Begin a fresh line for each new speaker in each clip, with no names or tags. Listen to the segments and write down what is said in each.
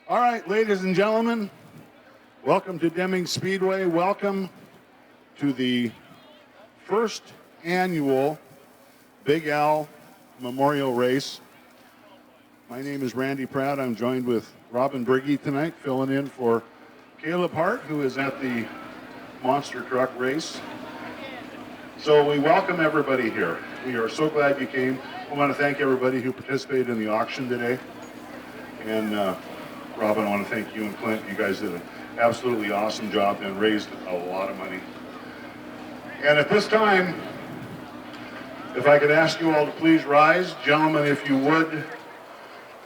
All right, ladies and gentlemen, welcome to Deming Speedway. Welcome to the first annual Big Al Memorial Race. My name is Randy Pratt. I'm joined with Robin Briggy tonight, filling in for Caleb Hart, who is at the monster truck race. So we welcome everybody here. We are so glad you came. I want to thank everybody who participated in the auction today. And Robin, I want to thank you and Clint. You guys did an absolutely awesome job and raised a lot of money. And at this time, if I could ask you all to please rise. Gentlemen, if you would,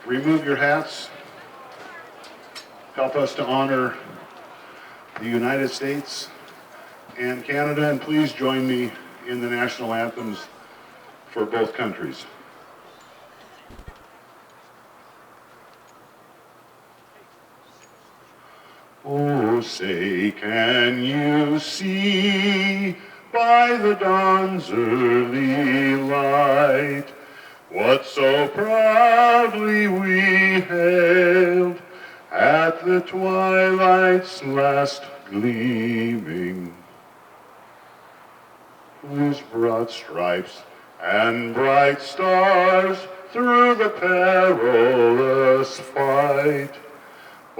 remove your hats. Help us to honor the United States and Canada, and please join me in the national anthems for both countries. Oh, say, can you see by the dawn's early light what so proudly we hailed at the twilight's last gleaming, whose broad stripes and bright stars through the perilous fight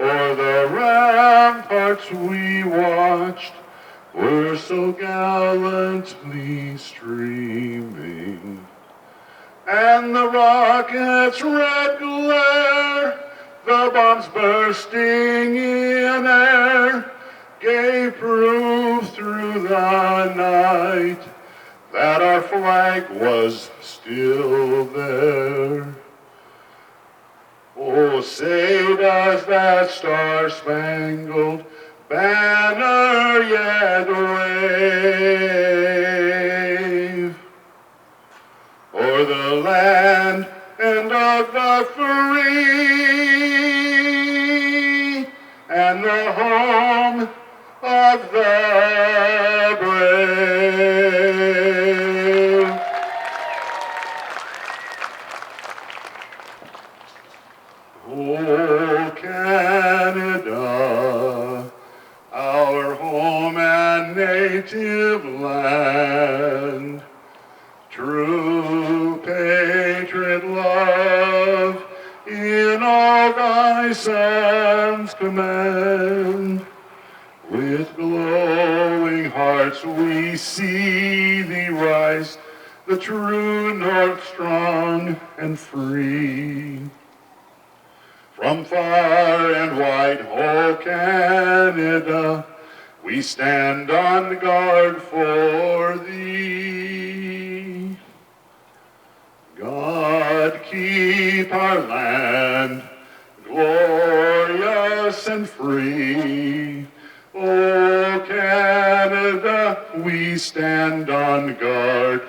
o'er the ramparts we watched were so gallantly streaming, and the rocket's red glare, the bombs bursting in air, gave proof through the night that our flag was still there. Oh, say does that star-spangled banner yet wave o'er the land and of the free and the home of the brave. Oh, Canada, our home and native land, true patriot love in all thy sons command. With glowing hearts we see thee rise, the true north strong and free. From far and wide, oh Canada, we stand on guard for thee. God keep our land glorious and free. Oh Canada, we stand on guard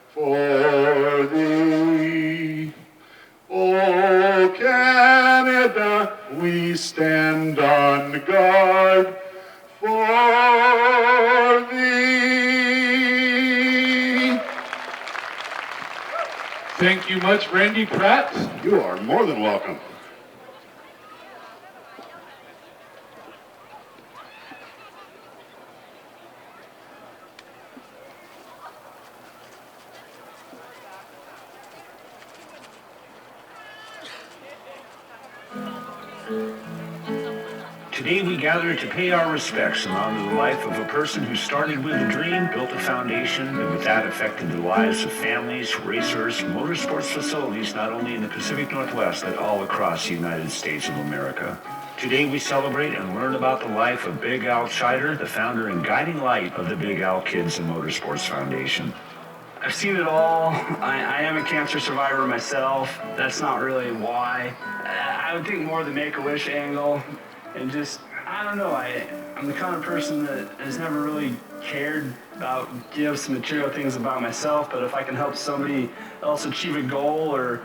for thee. Oh Canada, we stand on guard for thee.
Thank you much, Randy Pratt.
You are more than welcome.
Today we gather to pay our respects and honor the life of a person who started with a dream, built a foundation, and with that affected the lives of families, racers, motorsports facilities, not only in the Pacific Northwest, but all across the United States of America. Today we celebrate and learn about the life of Big Al Tschider, the founder and guiding light of the Big Al Kids and Motorsports Foundation.
I've seen it all. I am a cancer survivor myself. That's not really why. I would think more the Make-A-Wish angle. And just, I don't know, I'm the kind of person that has never really cared about gifts and material things about myself, but if I can help somebody else achieve a goal or,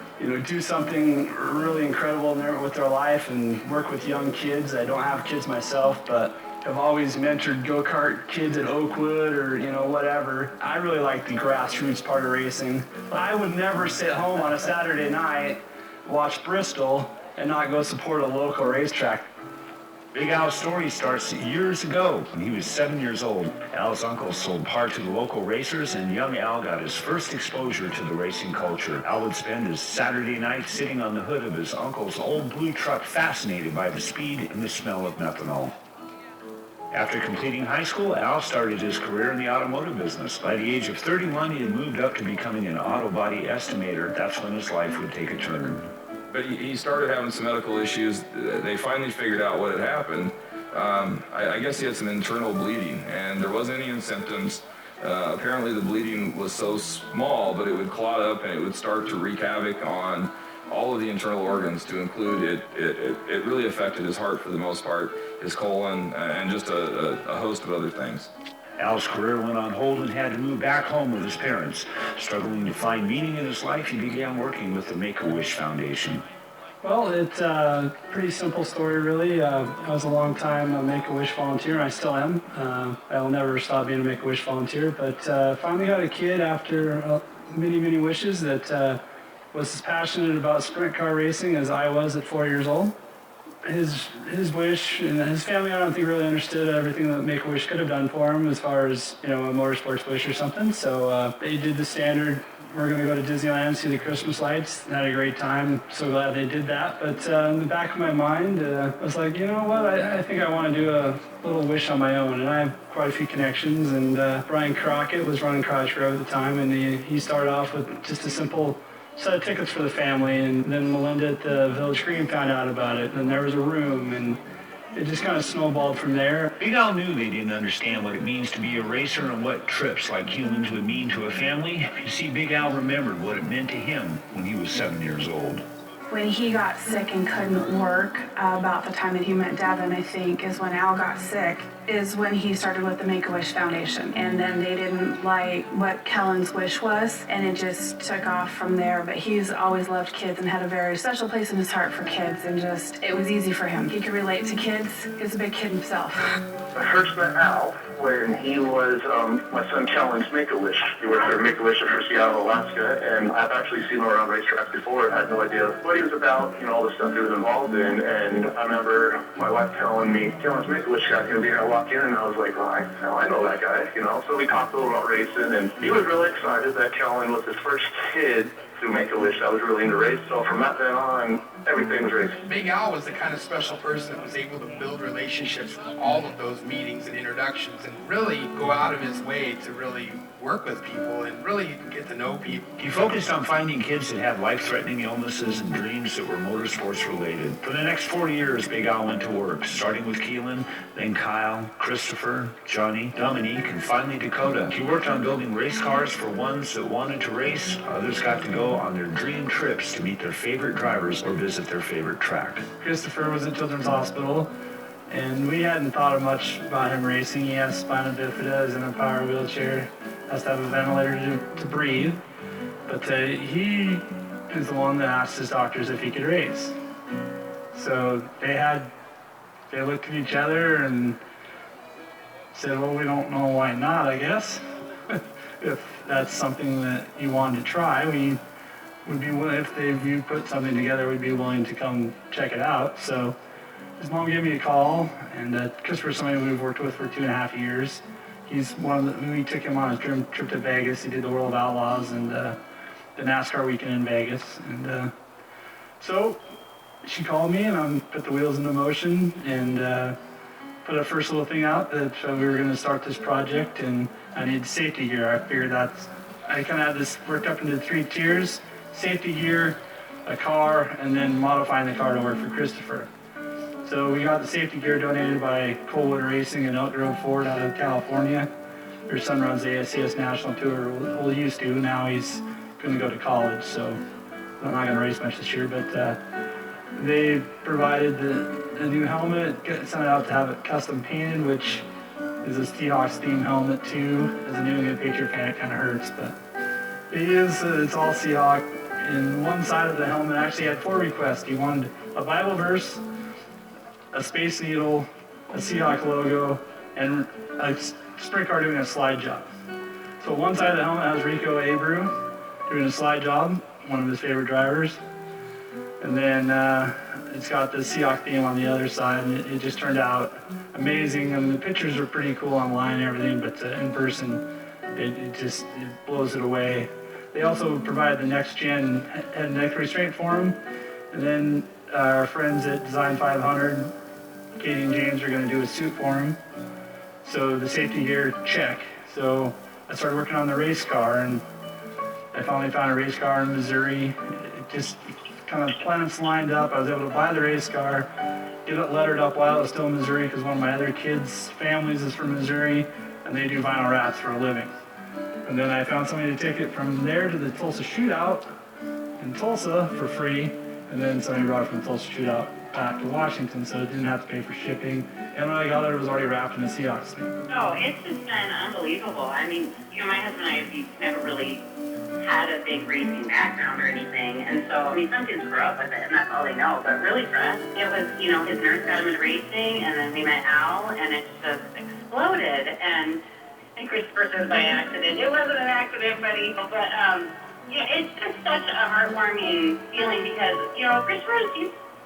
do something really incredible with their life and work with young kids. I don't have kids myself, but I've always mentored go-kart kids at Oakwood or, whatever. I really like the grassroots part of racing. I would never sit home on a Saturday night, watch Bristol, and not go support a local racetrack.
Big Al's story starts years ago when he was 7 years old. Al's uncle sold part to the local racers, and young Al got his first exposure to the racing culture. Al would spend his Saturday night sitting on the hood of his uncle's old blue truck, fascinated by the speed and the smell of methanol. After completing high school, Al started his career in the automotive business. By the age of 31, he had moved up to becoming an auto body estimator. That's when his life would take a turn.
But he started having some medical issues. They finally figured out what had happened. I guess he had some internal bleeding, and there wasn't any symptoms. Apparently the bleeding was so small, but it would clot up and it would start to wreak havoc on all of the internal organs, to include it really affected his heart for the most part, his colon, and just a host of other things.
Al's career went on hold and had to move back home with his parents. Struggling to find meaning in his life, he began working with the Make-A-Wish Foundation.
Well, it's a pretty simple story, really. I was a long time Make-A-Wish volunteer, and I still am. I will never stop being a Make-A-Wish volunteer, but finally got a kid after many, many wishes that was as passionate about sprint car racing as I was at 4 years old. His wish, and his family, I don't think really understood everything that Make-A-Wish could have done for him as far as, a motorsports wish or something. So they did the standard, we're going to go to Disneyland, see the Christmas lights, and had a great time. So glad they did that. But in the back of my mind, I was like, you know what, I think I want to do a little wish on my own. And I have quite a few connections, and Brian Crockett was running Cottage Grove at the time, and he started off with just a simple set of tickets for the family, and then Melinda at the Village Green found out about it, and there was a room, and it just kind of snowballed from there.
Big Al knew they didn't understand what it means to be a racer and what trips like humans would mean to a family. You see, Big Al remembered what it meant to him when he was 7 years old.
When he got sick and couldn't work, about the time that he met Devin, I think, is when Al got sick, is when he started with the Make-A-Wish Foundation. And then they didn't like what Kellen's wish was, and it just took off from there. But he's always loved kids and had a very special place in his heart for kids, and just, it was easy for him. He could relate to kids. He's a big kid himself.
I first met Al when he was my son Kellen's Make-A-Wish. He worked for Make-A-Wish for Seattle, Alaska, and I've actually seen him around racetracks before. I had no idea what he was about, all the stuff he was involved in. And I remember my wife telling me, Kellen's Make-A-Wish guy's going to be here. I walk in, and I was like, I know that guy, So we talked a little about racing, and he was really excited that Kellen was his first kid to Make-A-Wish that was really into race. So from that then on, everything was racing.
Big Al was the kind of special person that was able to build relationships from all of those meetings and introductions, and really go out of his way to really work with people and really get to know people.
He focused on finding kids that had life-threatening illnesses and dreams that were motorsports related. For the next 4 years, Big Al went to work, starting with Keelan, then Kyle, Christopher, Johnny, Dominique, and finally Dakota. He worked on building race cars for ones that wanted to race. Others got to go on their dream trips to meet their favorite drivers or visit their favorite track.
Christopher was at Children's Hospital, and we hadn't thought much about him racing. He has spina bifida, is in a power wheelchair, has to have a ventilator to breathe. But he is the one that asked his doctors if he could race. So they looked at each other and said, well, we don't know why not, I guess. If that's something that you wanted to try, we would be willing, if you put something together, we'd be willing to come check it out. So his mom gave me a call, and Christopher's somebody we've worked with for 2.5 years. He's we took him on a trip to Vegas. He did the World of Outlaws and the NASCAR weekend in Vegas. And so she called me, and I put the wheels into motion and put a first little thing out that we were going to start this project, and I needed safety gear. I figured I kind of had this worked up into 3 tiers: safety gear, a car, and then modifying the car to work for Christopher. So we got the safety gear donated by Coalwood Racing and Elk Grove Ford out of California. Their son runs the ASCS National Tour, well, he used to. Now he's going to go to college, so I'm not going to race much this year. But they provided the new helmet, sent it out to have it custom painted, which is a Seahawks theme helmet too. As a New England Patriot fan, it kind of hurts, but it's all Seahawk. And one side of the helmet actually had 4 requests. He wanted a Bible verse, a Space Needle, a Seahawk logo, and a sprint car doing a slide job. So one side of the helmet has Rico Abreu doing a slide job, one of his favorite drivers. And then it's got the Seahawks theme on the other side, and it just turned out amazing. And the pictures are pretty cool online and everything, but in person, it blows it away. They also provide the next gen head and neck restraint for him, and then our friends at Design 500, Katie and James, are going to do a suit for him. So the safety gear, check. So I started working on the race car, and I finally found a race car in Missouri. It just kind of planets lined up. I was able to buy the race car, get it lettered up while it was still in Missouri, because one of my other kids' families is from Missouri, and they do vinyl wraps for a living. And then I found somebody to take it from there to the Tulsa Shootout in Tulsa for free, and then somebody brought it from the Tulsa Shootout back to Washington, so it didn't have to pay for shipping. And when I got it was already wrapped in a Seahawks thing.
No, it's just been unbelievable. I mean, my husband and I have never really had a big racing background or anything, and so, some kids grow up with it, and that's all they know, but really for us, it was, his nurse got him into racing, and then we met Al, and it just exploded, and Christopher says by accident. It wasn't an accident, buddy, but, it's just such a heartwarming feeling because, Christopher,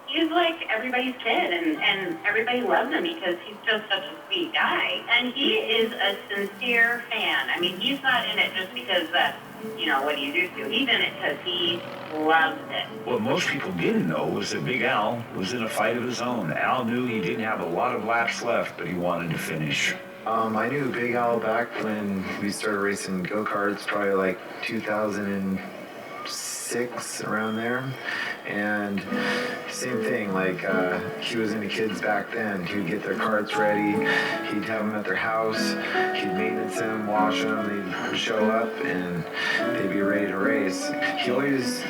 he's like everybody's kid, and everybody loves him because he's just such a sweet guy. And he is a sincere fan. I mean, he's not in it just because that's, what he's used to. He's in it because he loves it.
What most people didn't know was that Big Al was in a fight of his own. Al knew he didn't have a lot of laps left, but he wanted to finish.
I knew Big Al back when we started racing go-karts, probably like 2006, around there. And same thing, like he was into kids back then. He would get their carts ready, he'd have them at their house, he'd maintenance them, wash them, they'd show up and they'd be ready to race. He always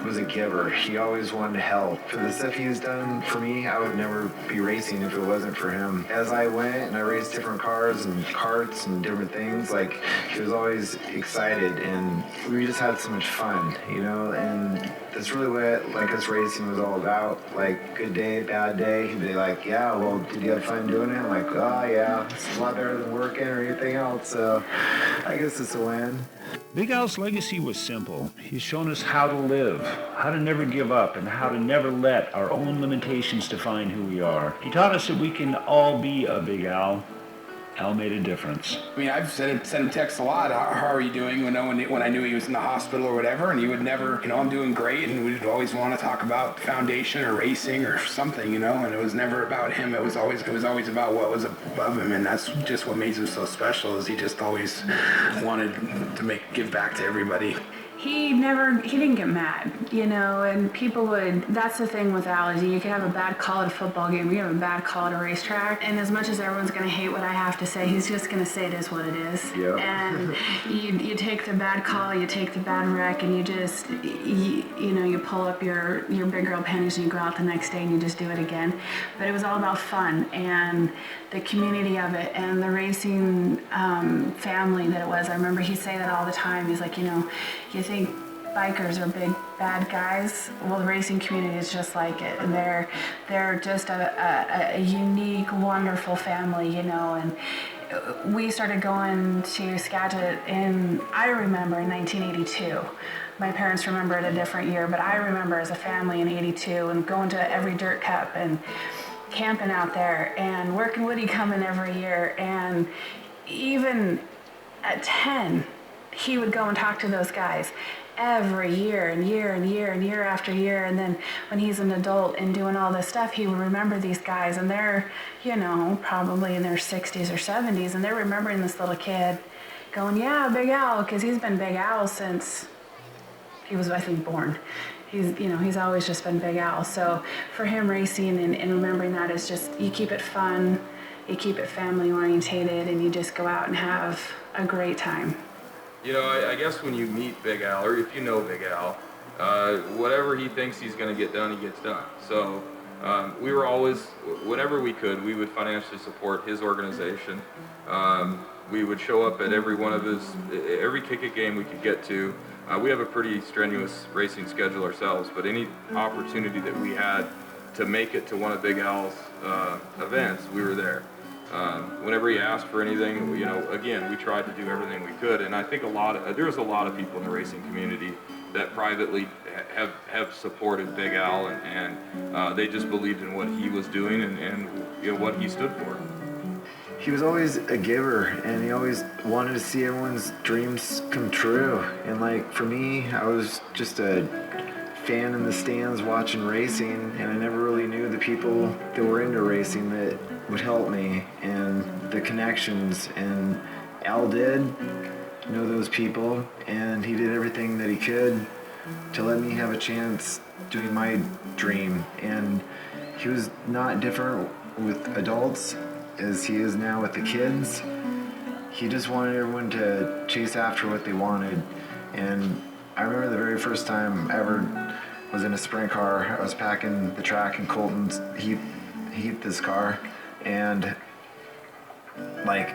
was a giver. He always wanted to help. For the stuff he's done for me, I would never be racing if it wasn't for him. As I went and I raced different cars and karts and different things, like, he was always excited and we just had so much fun, and that's really what, like, us racing was all about. Like, good day, bad day, he'd be like, yeah, well, did you have fun doing it? I'm like, oh yeah, it's a lot better than working or anything else, so I guess it's a win.
Big Al's legacy was simple. He's shown us how to live, how to never give up, and how to never let our own limitations define who we are. He taught us that we can all be a Big Al. Al made a difference.
I mean, I've sent him texts a lot. How are you doing? When I knew he was in the hospital or whatever, and he would never, I'm doing great, and we'd always want to talk about foundation or racing or something, and it was never about him. It was always about what was above him, and that's just what made him so special. Is he just always wanted to give back to everybody.
He didn't get mad, and people would, that's the thing with Al, is you can have a bad call at a football game, you have a bad call at a racetrack, and as much as everyone's going to hate what I have to say, he's just going to say it is what it is.
Yep.
And you take the bad call, you take the bad wreck, and you just, you pull up your big girl panties and you go out the next day and you just do it again. But it was all about fun and the community of it and the racing family that it was. I remember he'd say that all the time. He's like, you think bikers are big bad guys? Well, the racing community is just like it, and they're just a unique, wonderful family, and we started going to Skagit I remember in 1982. My parents remember it a different year, but I remember as a family in 82 and going to every dirt cup and camping out there and working Woody coming every year, and even at 10, he would go and talk to those guys every year and year and year and year after year. And then when he's an adult and doing all this stuff, he would remember these guys, and they're, probably in their 60s or 70s, and they're remembering this little kid going, yeah, Big Al, because he's been Big Al since he was, I think, born. He's always just been Big Al. So for him, racing and remembering that is just, you keep it fun, you keep it family orientated, and you just go out and have a great time.
I guess when you meet Big Al, or if you know Big Al, whatever he thinks he's going to get done, he gets done. So we were always, whenever we could, we would financially support his organization. We would show up at every kick-it game we could get to. We have a pretty strenuous racing schedule ourselves, but any opportunity that we had to make it to one of Big Al's events, we were there. Whenever he asked for anything, again, we tried to do everything we could, and I think there was a lot of people in the racing community that privately have supported Big Al, and they just believed in what he was doing and what he stood for.
He was always a giver, and he always wanted to see everyone's dreams come true. And like for me, I was just a fan in the stands watching racing, and I never really knew the people that were into racing that would help me and the connections. And Al did know those people, and he did everything that he could to let me have a chance doing my dream. And he was not different with adults as he is now with the kids. He just wanted everyone to chase after what they wanted. And I remember the very first time I ever was in a sprint car. I was packing the track in Colton's heat this car, and like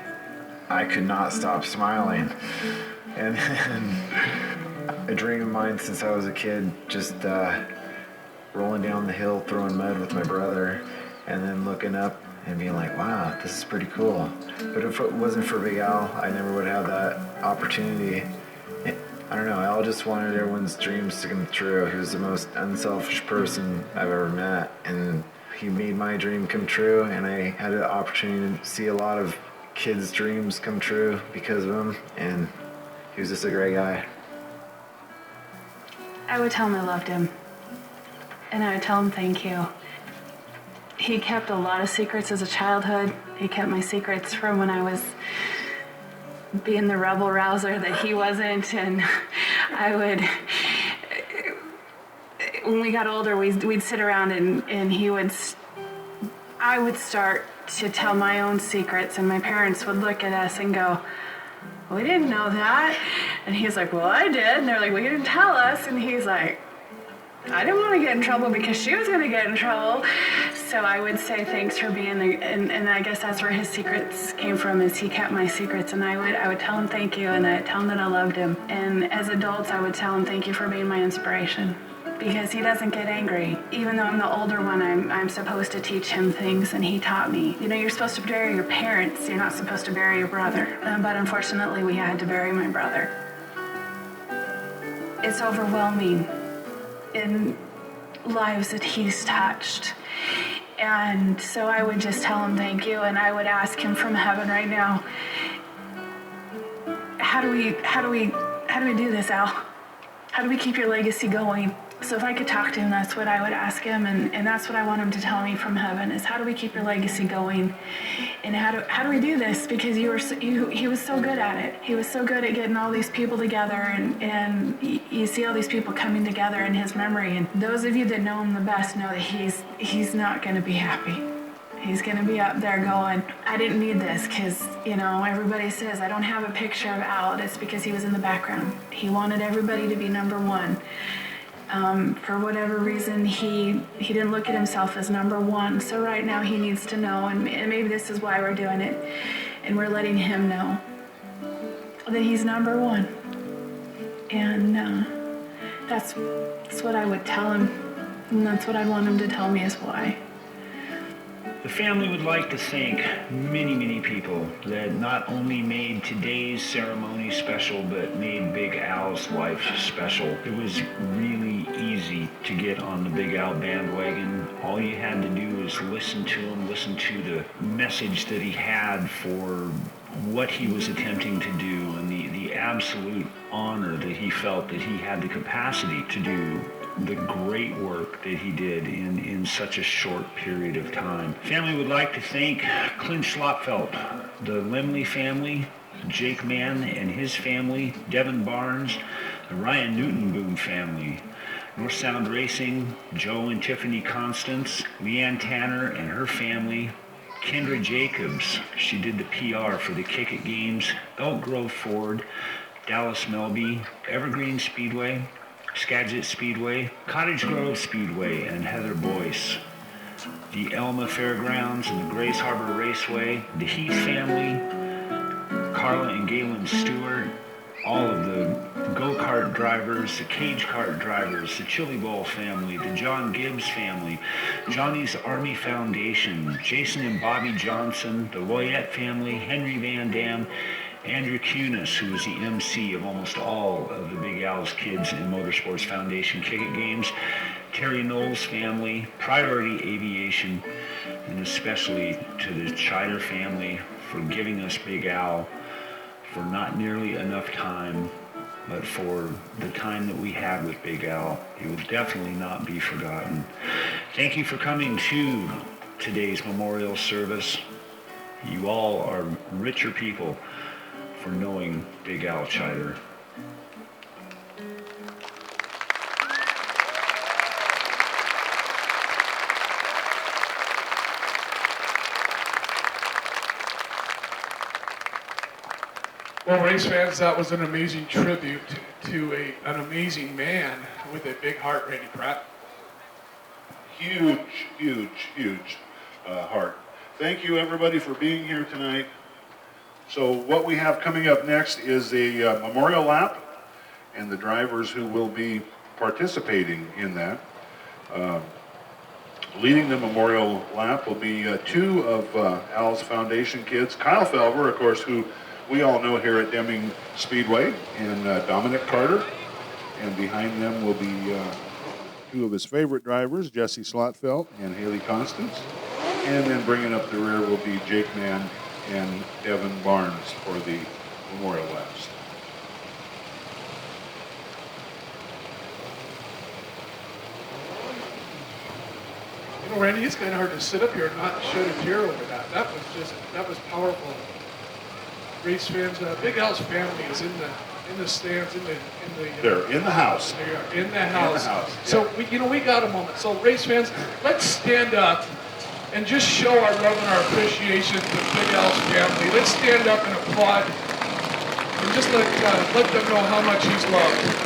I could not stop smiling. And then a dream of mine since I was a kid, just rolling down the hill, throwing mud with my brother, and then looking up and being like, wow, this is pretty cool. But if it wasn't for Big Al, I never would have that opportunity. I don't know, Al just wanted everyone's dreams to come true. He was the most unselfish person I've ever met, and he made my dream come true, and I had an opportunity to see a lot of kids' dreams come true because of him, and he was just a great guy.
I would tell him I loved him, and I would tell him thank you. He kept a lot of secrets as a childhood. He kept my secrets from when I was being the rebel rouser that he wasn't, and when we got older, we'd sit around and I would start to tell my own secrets, and my parents would look at us and go, we didn't know that. And he's like, well, I did. And they're like, well, you didn't tell us. And he's like, I didn't want to get in trouble because she was going to get in trouble. So I would say thanks for being there. And I guess that's where his secrets came from, is he kept my secrets. And I would tell him thank you, and I'd tell him that I loved him. And as adults, I would tell him thank you for being my inspiration, because he doesn't get angry. Even though I'm the older one, I'm supposed to teach him things, and he taught me. You know, you're supposed to bury your parents. You're not supposed to bury your brother. But unfortunately, we had to bury my brother. It's overwhelming in lives that he's touched. And so I would just tell him thank you, and I would ask him from heaven right now, how do we do this, Al? How do we keep your legacy going? So if I could talk to him, that's what I would ask him, and that's what I want him to tell me from heaven, is how do we keep your legacy going? And how do we do this? Because he was so good at it. He was so good at getting all these people together, and you see all these people coming together in his memory. And those of you that know him the best know that he's not going to be happy. He's going to be up there going, I didn't need this, because, you know, everybody says I don't have a picture of Al. It's because he was in the background. He wanted everybody to be number one. For whatever reason, he didn't look at himself as number one. So right now he needs to know, and maybe this is why we're doing it, and we're letting him know that he's number one. And that's what I would tell him, and that's what I want him to tell me is why.
The family would like to thank many, many people that not only made today's ceremony special, but made Big Al's life special. It was really easy to get on the Big Al bandwagon. All you had to do was listen to him, listen to the message that he had for what he was attempting to do, and the absolute honor that he felt that he had the capacity to do the great work that he did in such a short period of time. Family would like to thank Clint Schlopfeld, the Lemley family, Jake Mann and his family, Devin Barnes, the Ryan Newton-Boom family, North Sound Racing, Joe and Tiffany Constance, Leanne Tanner and her family, Kendra Jacobs, she did the PR for the Kick It Games, Elk Grove Ford, Dallas Melby, Evergreen Speedway, Skagit Speedway, Cottage Grove Speedway, and Heather Boyce. The Elma Fairgrounds and the Grace Harbor Raceway, the Heath family, Carla and Galen Stewart, all of the go-kart drivers, the cage kart drivers, the Chili Bowl family, the John Gibbs family, Johnny's Army Foundation, Jason and Bobby Johnson, the Loyette family, Henry Van Dam, Andrew Cunis, who was the MC of almost all of the Big Al's Kids in Motorsports Foundation Kick-It Games, Terry Knowles' family, Priority Aviation, and especially to the Tschider family for giving us Big Al for not nearly enough time, but for the time that we had with Big Al. He will definitely not be forgotten. Thank you for coming to today's memorial service. You all are richer people for knowing Big Al Tschider.
Well, race fans, that was an amazing tribute to an amazing man with a big heart, Randy Pratt.
Huge, huge, huge heart. Thank you, everybody, for being here tonight. So what we have coming up next is a memorial lap, and the drivers who will be participating in that. Leading the memorial lap will be two of Al's Foundation kids. Kyle Felver, of course, who we all know here at Deming Speedway, and Dominic Carter. And behind them will be two of his favorite drivers, Jesse Slotfeld and Haley Constance. And then bringing up the rear will be Jake Mann and Devin Barnes for the memorial laps.
You know, Randy, it's kind of hard to sit up here and not shed a tear over that. That was powerful. Race fans, Big Al's family is in the stands,
They're in the house.
They are in the house.
Yeah.
So we got a moment. So race fans, let's stand up and just show our love and our appreciation to Big Al's family. Let's stand up and applaud and just let them know how much he's loved.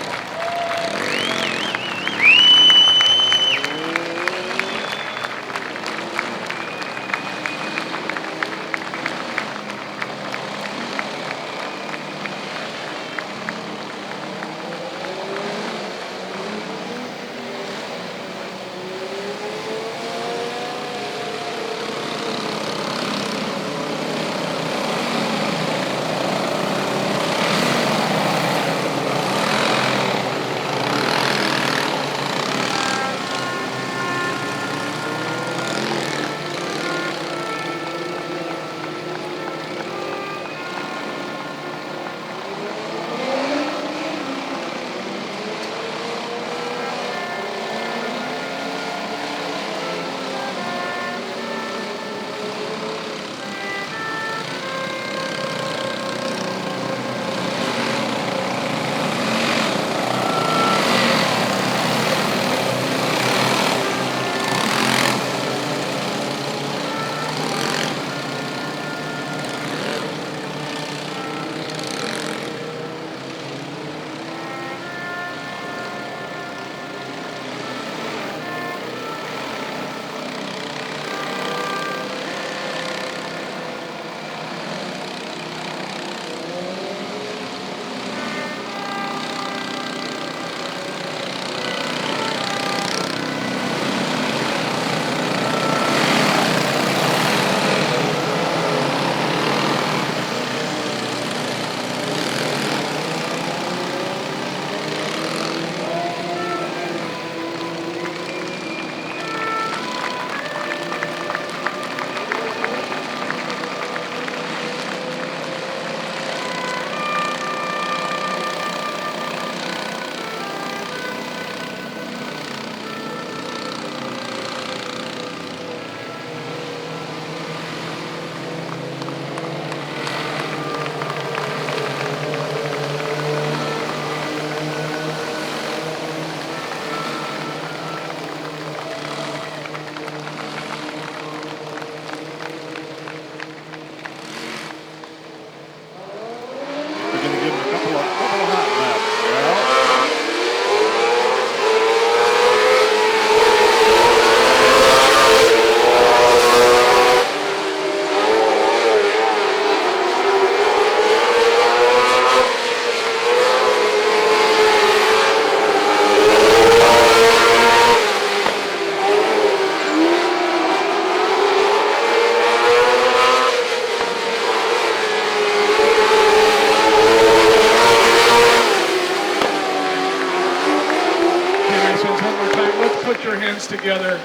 together,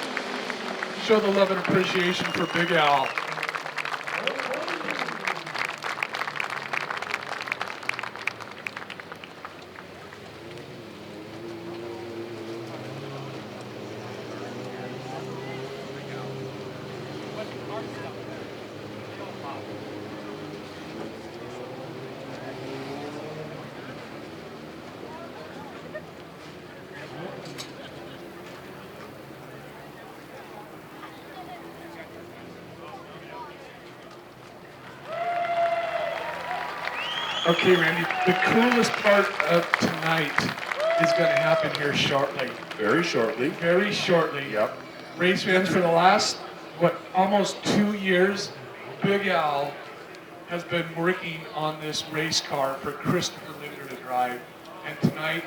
show the love and appreciation for Big Al. Okay, Randy, the coolest part of tonight is going to happen here shortly.
Very shortly.
Very shortly.
Yep.
Race fans, for the last, almost 2 years, Big Al has been working on this race car for Christopher Linder to drive. And tonight,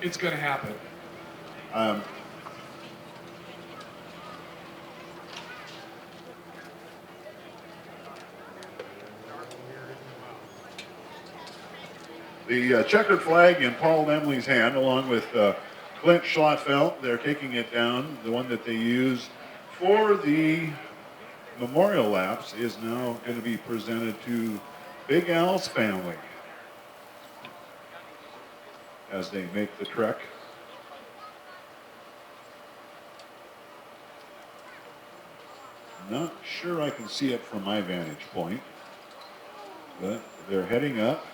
it's going to happen.
The checkered flag in Paul Nemley's hand, along with Clint Schlotfeld. They're kicking it down. The one that they use for the memorial laps is now going to be presented to Big Al's family as they make the trek. Not sure I can see it from my vantage point, but they're heading up.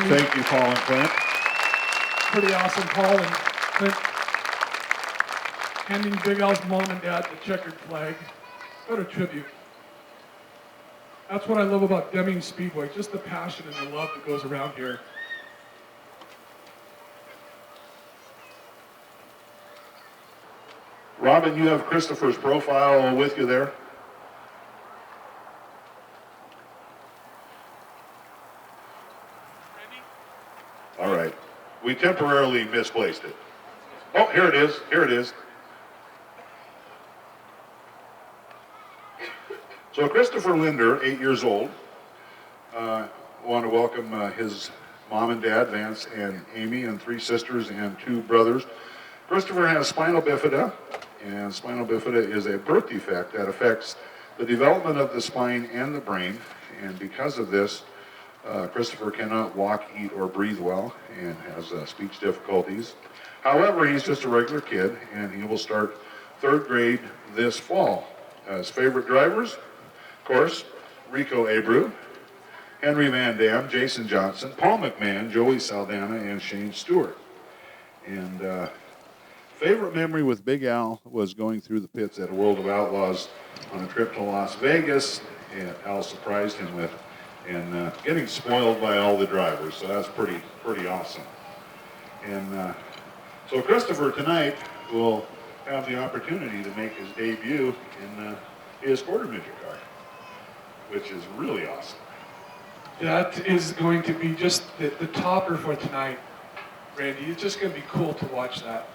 Thank you, Paul and Clint.
Pretty awesome, Paul and Clint handing Big Al's mom and dad the checkered flag. What a tribute. That's what I love about Deming Speedway, just the passion and the love that goes around here.
Robin, you have Christopher's profile with you there. All right. We temporarily misplaced it. Oh, here it is. Here it is. So Christopher Linder, 8 years old, want to welcome his mom and dad, Vance and Amy, and 3 sisters and 2 brothers. Christopher has spinal bifida, and spinal bifida is a birth defect that affects the development of the spine and the brain, and because of this, Christopher cannot walk, eat, or breathe well, and has speech difficulties. However, he's just a regular kid, and he will start 3rd grade this fall. His favorite drivers, of course, Rico Abreu, Henry Van Dam, Jason Johnson, Paul McMahon, Joey Saldana, and Shane Stewart. And favorite memory with Big Al was going through the pits at World of Outlaws on a trip to Las Vegas, and Al surprised him with, and getting spoiled by all the drivers, so that's pretty awesome. And so Christopher tonight will have the opportunity to make his debut in his quarter midget car, which is really awesome.
That is going to be just the topper for tonight, Randy. It's just going to be cool to watch that.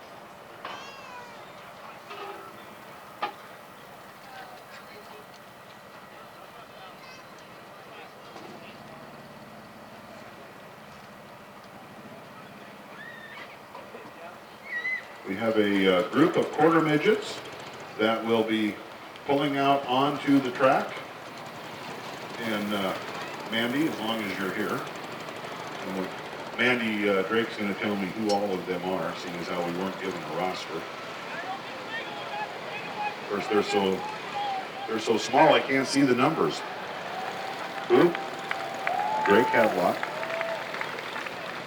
We have a group of quarter midgets that will be pulling out onto the track. And Mandy, as long as you're here, Mandy Drake's going to tell me who all of them are, seeing as how we weren't given a roster. Of course, they're so small I can't see the numbers. Who? Drake Hadlock,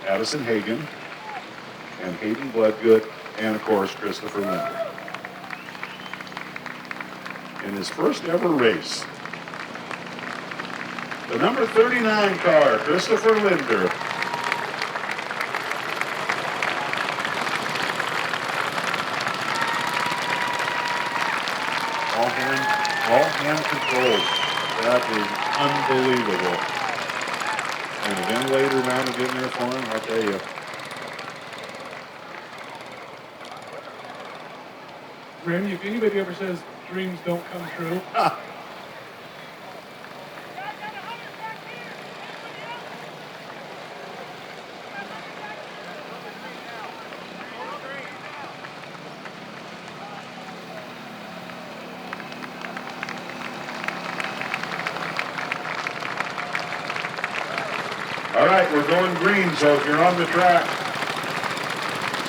Addison Hagen, and Hayden Bloodgood, and of course Christopher Linder. In his first ever race, the number 39 car, Christopher Linder. All hand controlled. That is unbelievable. And a ventilator mounted in there for him, I'll tell you.
Randy, if anybody ever says dreams don't come true,
All right, we're going green, so if you're on the track,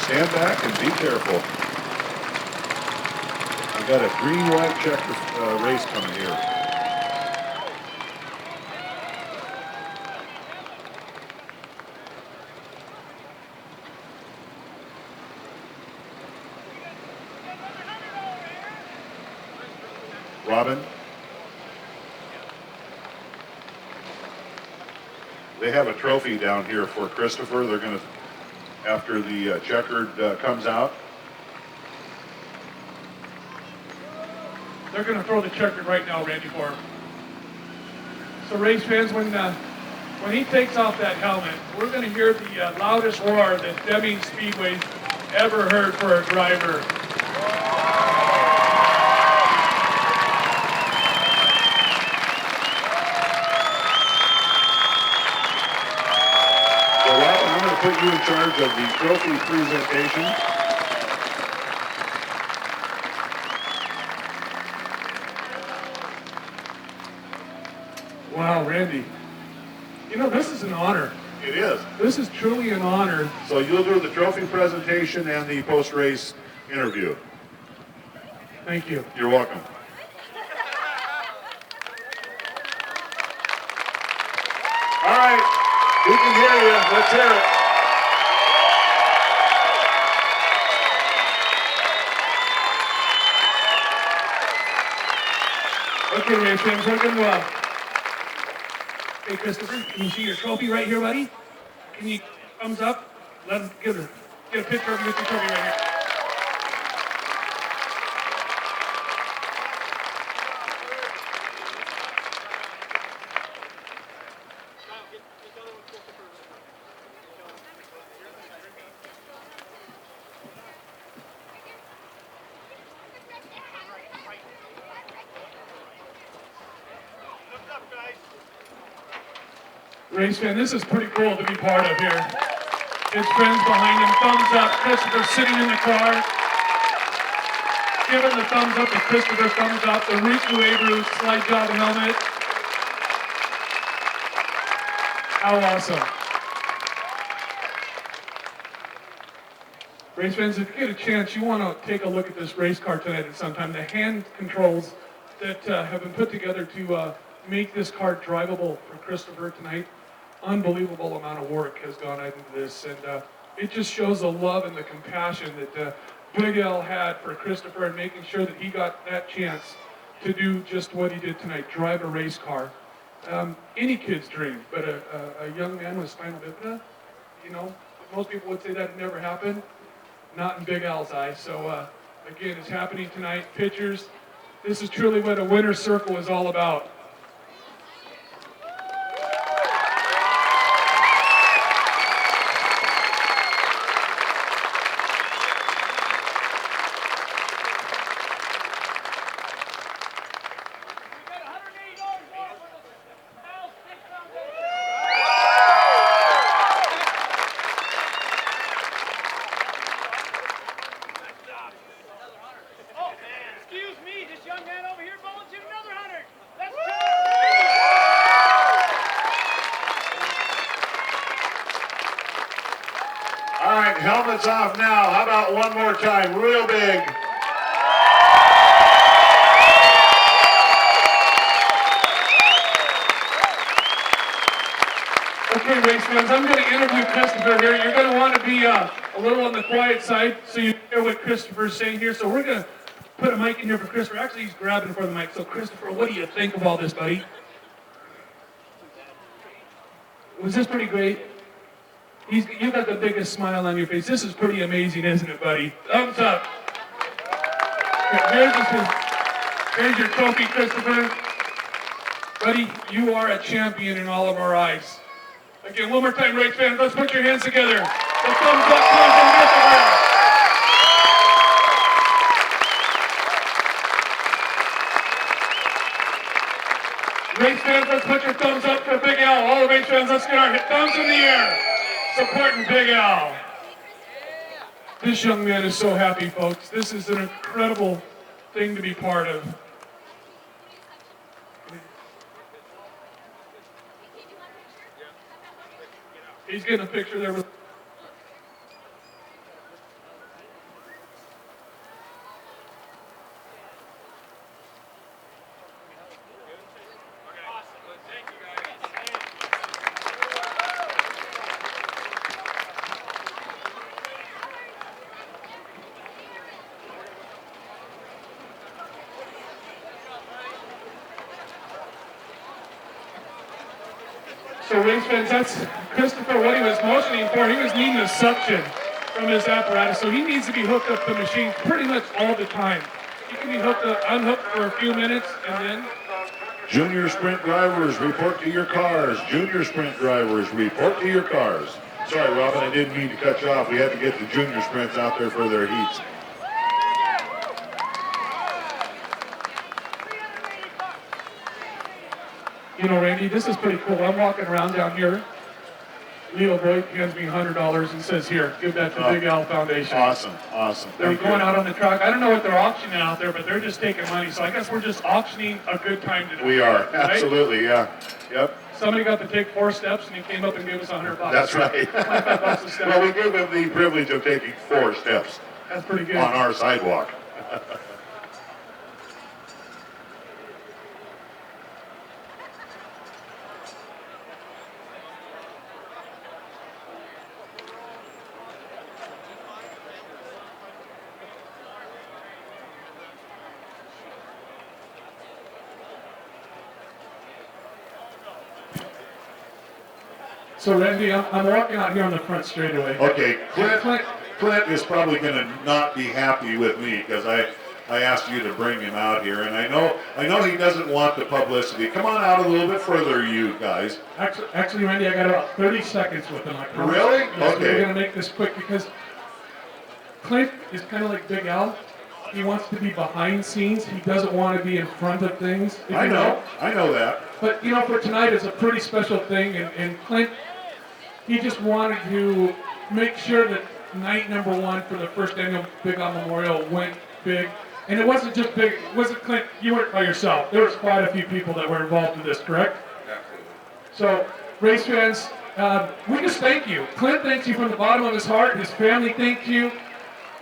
stand back and be careful. We've got a green, white checker race coming here. Robin? They have a trophy down here for Christopher. They're going to, after the checkered comes out.
They're going to throw the checkered right now, Randy, for him. So race fans, when he takes off that helmet, we're going to hear the loudest roar that Deming Speedway's ever heard for a driver.
I'm going to put you in charge of the trophy presentation.
Wow, Randy. You know, this is an honor.
It is.
This is truly an honor.
So you'll do the trophy presentation and the post-race interview.
Thank you.
You're welcome. All right, we can hear you. Let's hear it.
Okay, race fans, we're going to, hey, Christopher, can you see your trophy right here, buddy? Can you thumbs up? Let us get a picture of you with your trophy right here. Race fan, this is pretty cool to be part of here. His friends behind him, thumbs up. Christopher sitting in the car, giving the thumbs up to Christopher, thumbs up. The Riku Abreu slide job helmet. How awesome. Race fans, if you get a chance, you want to take a look at this race car tonight at some time. The hand controls that have been put together to make this car drivable for Christopher tonight. Unbelievable amount of work has gone into this, and it just shows the love and the compassion that Big L had for Christopher and making sure that he got that chance to do just what he did tonight, drive a race car. Any kid's dream, but a young man with spinal bifida, you know, most people would say that never happened. Not in Big L's eyes. So again, it's happening tonight. Pictures. This is truly what a winner's circle is all about.
All right, helmets off now. How about one more time, real big?
Okay, race fans, I'm going to interview Christopher here. You're going to want to be a little on the quiet side so you hear what Christopher's saying here. So we're going to put a mic in here for Christopher. Actually, he's grabbing for the mic. So Christopher, what do you think of all this, buddy? Was this pretty great? You got the biggest smile on your face. This is pretty amazing, isn't it, buddy? Thumbs up. Here's your trophy, Christopher. Buddy, you are a champion in all of our eyes. Again, one more time, race fans, let's put your hands together. The thumbs up comes from Christopher. Race fans, let's put your thumbs up for Big L. All the race fans, let's get our thumbs in the air. Supporting Big L. This young man is so happy, folks. This is an incredible thing to be part of. He's getting a picture there with. So race fans, that's Christopher, what he was motioning for. He was needing a suction from his apparatus, so he needs to be hooked up to the machine pretty much all the time. He can be unhooked for a few minutes, and then...
Junior sprint drivers, report to your cars. Junior sprint drivers, report to your cars. Sorry, Robin, I didn't mean to cut you off. We had to get the junior sprints out there for their heats.
You know, Randy, this is pretty cool. I'm walking around down here. Leo Boyd hands me $100 and says, here, give that to Big Al Foundation.
Awesome, awesome.
They're going out on the track. I don't know what they're auctioning out there, but they're just taking money. So I guess we're just auctioning a good time today.
We are,
right?
absolutely, yeah. Yep.
Somebody got to take 4 steps, and he came up and gave us $100.
That's right.
$25 a step.
Well, we gave him the privilege of taking 4 steps
That's pretty good.
on our sidewalk.
So, Randy, I'm walking out here on the front straightaway.
Okay, Clint is probably going to not be happy with me because I asked you to bring him out here, and I know he doesn't want the publicity. Come on out a little bit further, you guys.
Actually, Randy, I got about 30 seconds with him. I promise.
Really?
Yes,
Okay.
We're going to make this quick because Clint is kind of like Big Al. He wants to be behind scenes. He doesn't want to be in front of things.
I know that.
But, you know, for tonight, it's a pretty special thing, and Clint, he just wanted to make sure that night number 1 for the first annual Big Al Memorial went big. And it wasn't just big, it wasn't Clint, you weren't by yourself. There was quite a few people that were involved in this, correct?
Absolutely.
So, race fans, we just thank you. Clint thanks you from the bottom of his heart. His family thanks you.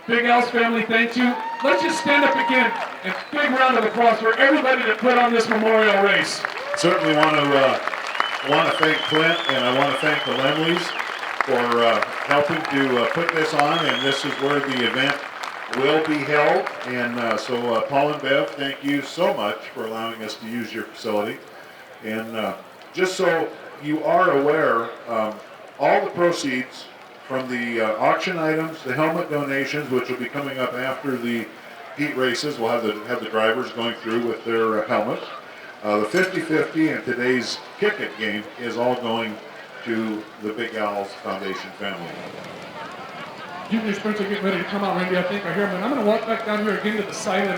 Big Al's family thanks you. Let's just stand up again and big round of applause for everybody that put on this memorial race.
Certainly want to thank Clint, and I want to thank the Lemleys for helping to put this on, and this is where the event will be held. And so Paul and Bev, thank you so much for allowing us to use your facility. And just so you are aware, all the proceeds from the auction items, the helmet donations, which will be coming up after the heat races, we'll have the drivers going through with their helmets. The 50-50 and today's Kick-It game is all going to the Big Al's Foundation family.
Junior sprints are getting ready to come out, Randy, I think, right here. But I'm going to walk back down here again to the side of the